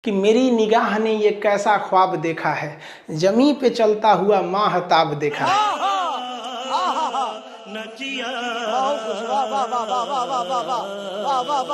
कि मेरी निगाह ने ये कैसा ख्वाब देखा है, जमी पे चलता हुआ माहताब देखा है।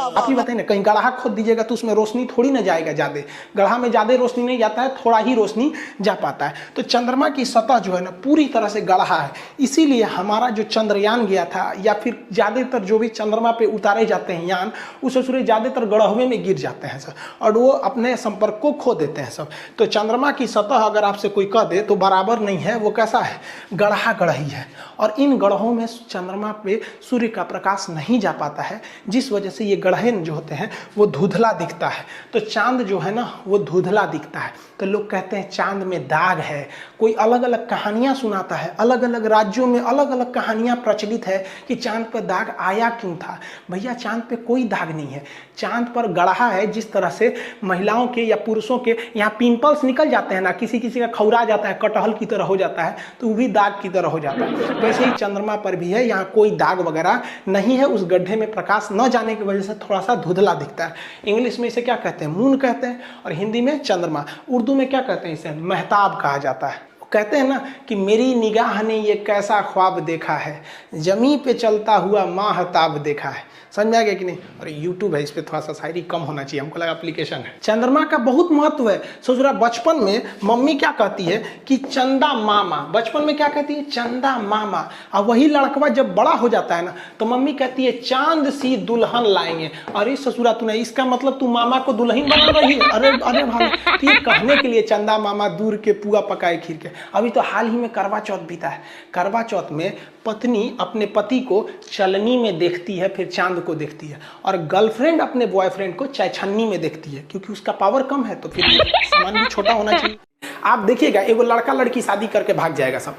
आप ही बताइए ना, कहीं गड्ढा खोद दीजिएगा तो उसमें रोशनी थोड़ी ना जाएगा ज्यादा, गड्ढा में ज्यादा रोशनी नहीं जाता है, थोड़ा ही रोशनी जा पाता है। तो चंद्रमा की सतह जो है ना पूरी तरह से गड्ढा है, इसीलिए हमारा जो चंद्रयान गया था या फिर ज्यादातर जो भी चंद्रमा पे उतारे जाते हैं यान, उस सूर्य ज्यादातर गड्ढे में गिर जाते हैं सब और वो अपने संपर्क को खो देते हैं सब। तो चंद्रमा की सतह अगर आपसे कोई कह दे तो बराबर नहीं है, वो कैसा है, गड्ढा गढ़ही है। और इन गड्ढों में चंद्रमा पे सूर्य का प्रकाश नहीं जा पाता है, जिस वजह से ये गड्ढे जो होते हैं वो धुंधला दिखता है। तो चांद जो है ना वो धुंधला दिखता है। तो लोग कहते हैं चांद में दाग है, कोई अलग अलग कहानियां सुनाता है, अलग अलग राज्यों में अलग अलग कहानियां प्रचलित है कि चांद पर दाग आया क्यों था। भैया चांद पे कोई दाग नहीं है, चांद पर गड्ढा है। जिस तरह से महिलाओं के या पुरुषों के यहाँ पिंपल्स निकल जाते हैं ना, किसी किसी का खौरा जाता है, कटहल की तरह हो जाता है, तो वो भी दाग की तरह हो जाता है। वैसे ही चंद्रमा पर भी है, यहाँ कोई दाग वगैरह नहीं है। उस गड्ढे में प्रकाश न जाने की वजह से थोड़ा सा धुंधला दिखता है। इंग्लिश में इसे क्या कहते हैं, मून कहते हैं, और हिंदी में चंद्रमा। उर्दू में क्या कहते हैं, इसे महताब कहा जाता है। कहते हैं ना कि मेरी निगाह ने ये कैसा ख्वाब देखा है, जमी पे चलता हुआ माहताब देखा है। समझ में आ गया कि नहीं। और यूट्यूब है, इस पर थोड़ा सा शायरी कम होना चाहिए, हमको लगा एप्लीकेशन है। चंद्रमा का बहुत महत्व है। सोच रहा बचपन में मम्मी क्या कहती है कि चंदा मामा, बचपन में क्या कहती है, चंदा मामा। और वही लड़कवा जब बड़ा हो जाता है ना तो मम्मी कहती है चांद सी दुल्हन लाएंगे। अरे ससुरा तूने, इसका मतलब तू मामा को दुल्हन बना रही है। अरे अरे भाई, तो ये कहने के लिए चंदा मामा दूर के पुआ पकाए खीर के। अभी तो हाल ही में करवा चौथ बीता है। करवा चौथ में पत्नी अपने पति को चलनी में देखती है, फिर चांद को देखती है, और गर्लफ्रेंड अपने बॉयफ्रेंड को चायछन्नी में देखती है, क्योंकि उसका पावर कम है तो फिर सामान भी छोटा होना चाहिए। आप देखिएगा एगो लड़का लड़की शादी करके भाग जाएगा सब,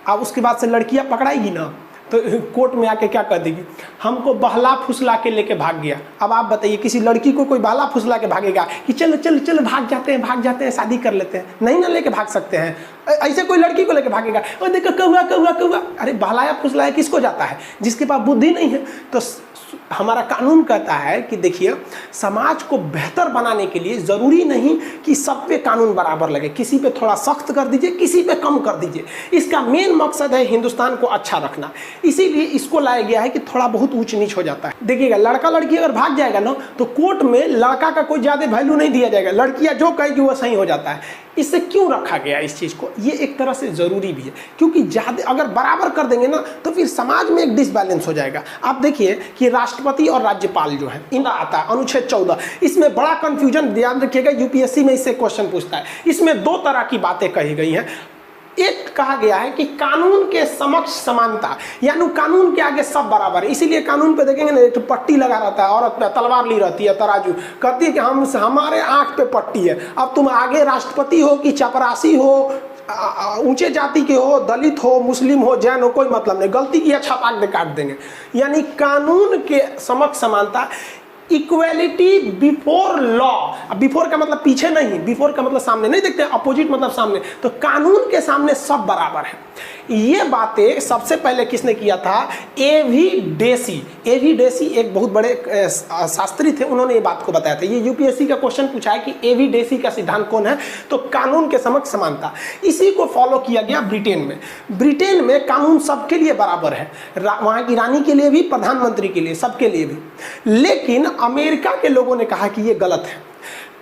अब उसके बाद से लड़कियां पकड़ाएगी ना तो कोर्ट में आके क्या कर देगी, हमको बहला फुसला के लेके भाग गया। अब आप बताइए किसी लड़की को कोई बहला फुसला के भागेगा कि चलो चलो चलो भाग जाते हैं शादी कर लेते हैं, नहीं ना लेके भाग सकते हैं। ऐसे कोई लड़की को लेके भागेगा, और देखो कौआ कौआ कौआ। अरे बहलाया फुसलाया किसको जाता है, जिसके पास बुद्धि नहीं है। तो हमारा कानून कहता है कि देखिए समाज को बेहतर बनाने के लिए जरूरी नहीं कि सब पे कानून बराबर लगे, किसी पे थोड़ा सख्त कर दीजिए, किसी पे कम कर दीजिए। इसका मेन मकसद है हिंदुस्तान को अच्छा रखना, इसीलिए इसको लाया गया है कि थोड़ा बहुत ऊंच नीच हो जाता है। देखिएगा लड़का लड़की अगर भाग जाएगा ना तो कोर्ट में लड़का का कोई ज्यादा वैल्यू नहीं दिया जाएगा, लड़कियां जो कहेगी वो सही हो जाता है। इससे क्यों रखा गया इस चीज को, ये एक तरह से जरूरी भी है, क्योंकि ज्यादा अगर बराबर कर देंगे ना तो फिर समाज में एक डिसबैलेंस हो जाएगा। आप देखिए कि राष्ट्रपति और राज्यपाल जो है इनका आता है अनुच्छेद 14, इसमें बड़ा कंफ्यूजन, ध्यान रखिएगा यूपीएससी में इससे क्वेश्चन पूछता है। इसमें दो तरह की बातें कही गई हैं। एक कहा गया है कि कानून के समक्ष समानता, यानी कानून के आगे सब बराबर है। इसीलिए कानून पे देखेंगे ना एक पट्टी लगा रहता है, औरत पे तलवार ली रहती है, तराजू, कहती है कि हमारे आंख पे पट्टी है। अब तुम आगे राष्ट्रपति हो कि चपरासी हो, ऊंचे जाति के हो, दलित हो, मुस्लिम हो, जैन हो, कोई मतलब नहीं, गलती किया छपाक दे काट देंगे। यानी कानून के समक्ष समानता, इक्वेलिटी बिफोर लॉ। बिफोर का मतलब पीछे नहीं, बिफोर का मतलब सामने नहीं, देखते अपोजिट मतलब सामने। तो कानून के सामने सब बराबर है। ये बातें सबसे पहले किसने किया था, एवी डेसी। एवी डेसी एक बहुत बड़े शास्त्री थे, उन्होंने ये बात को बताया था। ये यूपीएससी का क्वेश्चन पूछा है कि एवी डेसी का सिद्धांत कौन है, तो कानून के समक्ष समानता। इसी को फॉलो किया गया ब्रिटेन में। ब्रिटेन में कानून सबके लिए बराबर है, वहां की रानी के लिए भी, प्रधानमंत्री के लिए, सबके लिए भी। लेकिन अमेरिका के लोगों ने कहा कि ये गलत है,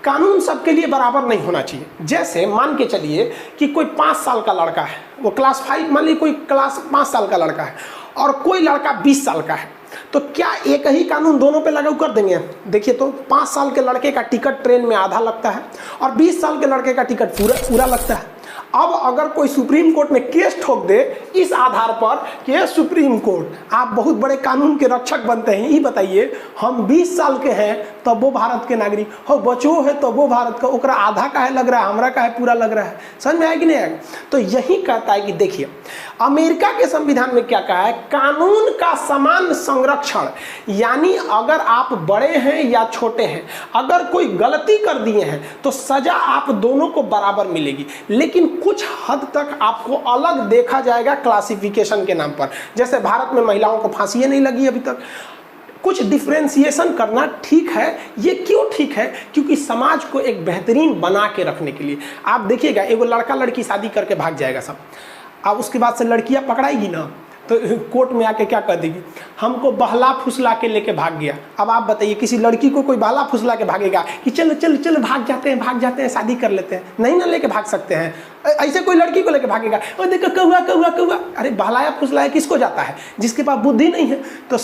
कानून सबके लिए बराबर नहीं होना चाहिए। जैसे मान के चलिए कि कोई 5 साल का लड़का है, वो क्लास 5, मान लीजिए कोई क्लास 5 साल का लड़का है, और कोई लड़का 20 साल का है, तो क्या एक ही कानून दोनों पे लागू कर देंगे। देखिए तो 5 साल के लड़के का टिकट ट्रेन में आधा लगता है और 20 साल के लड़के का टिकट पूरा लगता है। अब अगर कोई सुप्रीम कोर्ट में केस ठोक दे इस आधार पर कि सुप्रीम कोर्ट आप बहुत बड़े कानून के रक्षक बनते हैं, ये बताइए हम 20 साल के हैं तब वो भारत के नागरिक हो, बचो है तब वो भारत का, ओकरा आधा का है लग रहा है, हमरा का है पूरा लग रहा है। समझ में आया कि नहीं आएगा। तो यही कहता है कि देखिए अमेरिका के संविधान में क्या कहा है, कानून का समान संरक्षण। यानी अगर आप बड़े हैं या छोटे हैं, अगर कोई गलती कर दिए हैं तो सजा आप दोनों को बराबर मिलेगी, लेकिन कुछ हद तक आपको अलग देखा जाएगा क्लासिफिकेशन के नाम पर। जैसे भारत में महिलाओं को फांसी नहीं लगी अभी तक, कुछ डिफ्रेंसिएशन करना ठीक है। ये क्यों ठीक है? क्योंकि समाज को एक बेहतरीन बना के रखने के लिए। आप देखिएगा, एगो लड़का लड़की शादी करके भाग जाएगा सब, अब उसके बाद से लड़कियां पकड़ाएगी ना तो कोर्ट में आके क्या कर देगी, हमको बहला फुसला के लेके भाग गया। अब आप बताइए, किसी लड़की को कोई बहला फुसला के भागेगा कि चलो चलो चलो भाग जाते हैं शादी कर लेते हैं? नहीं ना लेके भाग सकते हैं। ऐसे कोई लड़की को लेके भागेगा, और देखो कौआ कौआ कौआ, अरे बहलाया फुसलाया किसको जाता है? जिसके पास बुद्धि नहीं है। तो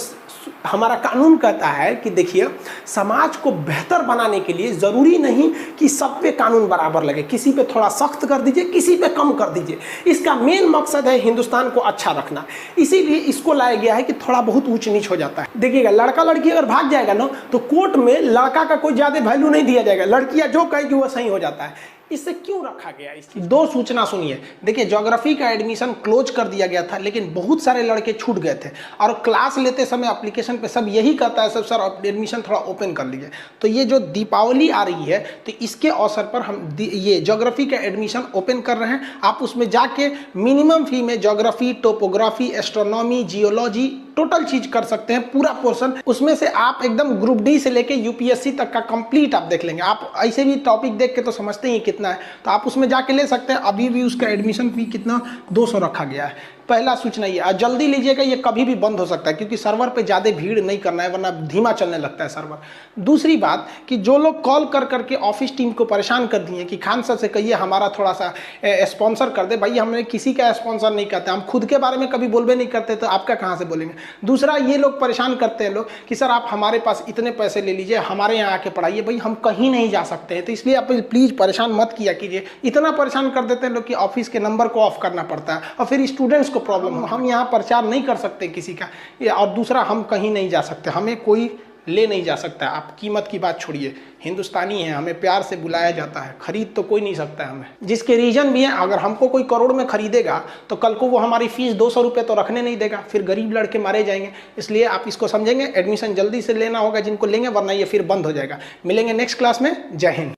हमारा कानून कहता है कि देखिए, समाज को बेहतर बनाने के लिए जरूरी नहीं कि सब पे कानून बराबर लगे, किसी पे थोड़ा सख्त कर दीजिए, किसी पे कम कर दीजिए। इसका मेन मकसद है हिंदुस्तान को अच्छा रखना, इसीलिए इसको लाया गया है कि थोड़ा बहुत ऊंच नीच हो जाता है। देखिएगा, लड़का लड़की अगर भाग जाएगा ना तो कोर्ट में लड़का का कोई ज्यादा वैल्यू नहीं दिया जाएगा, लड़कियां जो कहेगी वो सही हो जाता है। इससे क्यों रखा गया? इसकी दो सूचना सुनिए। देखिए, ज्योग्राफी का एडमिशन क्लोज कर दिया गया था, लेकिन बहुत सारे लड़के छूट गए थे और क्लास लेते समय एप्लीकेशन पे सब यही कहता है, सब सर एडमिशन थोड़ा ओपन कर लीजिए। तो ये जो दीपावली आ रही है, तो इसके अवसर पर हम ये ज्योग्राफी का एडमिशन ओपन कर रहे हैं। आप उसमें जाके मिनिमम फी में geography, topography, astronomy, geology total चीज कर सकते हैं, पूरा पोर्शन। उसमें से आप एकदम ग्रुप डी से लेके यूपीएससी तक का कंप्लीट आप देख लेंगे। आप ऐसे भी टॉपिक देख के तो समझते ही कितना है, तो आप उसमें जाके ले सकते हैं। अभी भी उसका एडमिशन फी कितना 200 रखा गया है। पहला सूचना ये, जल्दी लीजिएगा, ये कभी भी बंद हो सकता है, क्योंकि सर्वर पे ज़्यादा भीड़ नहीं करना है, वरना धीमा चलने लगता है सर्वर। दूसरी बात कि जो लोग कॉल कर करके ऑफिस टीम को परेशान कर दिए कि खान सर से कहिए हमारा थोड़ा सा स्पॉन्सर कर दे, भाई हमने किसी का स्पॉन्सर नहीं करते, हम खुद के बारे में कभी बोलबे नहीं करते, तो आपका कहाँ से बोलेंगे। दूसरा, ये लोग परेशान करते हैं लोग कि सर आप हमारे पास इतने पैसे ले लीजिए, हमारे यहाँ आके पढ़ाइए। भाई हम कहीं नहीं जा सकते हैं, तो इसलिए आप प्लीज़ परेशान मत किया कीजिए। इतना परेशान कर देते हैं लोग कि ऑफिस के नंबर को ऑफ करना पड़ता है और फिर स्टूडेंट्स को प्रॉब्लम हो। हम यहाँ प्रचार नहीं कर सकते किसी का, और दूसरा हम कहीं नहीं जा सकते, हमें कोई ले नहीं जा सकता। आप कीमत की बात छोड़िए, हिंदुस्तानी है, हमें प्यार से बुलाया जाता है, खरीद तो कोई नहीं सकता है हमें। जिसके रीजन भी है, अगर हमको कोई करोड़ में खरीदेगा तो कल को वो हमारी फीस 200 रुपये तो रखने नहीं देगा, फिर गरीब लड़के मारे जाएंगे। इसलिए आप इसको समझेंगे, एडमिशन जल्दी से लेना होगा जिनको लेंगे, वरना ये फिर बंद हो जाएगा। मिलेंगे नेक्स्ट क्लास में। जय हिंद।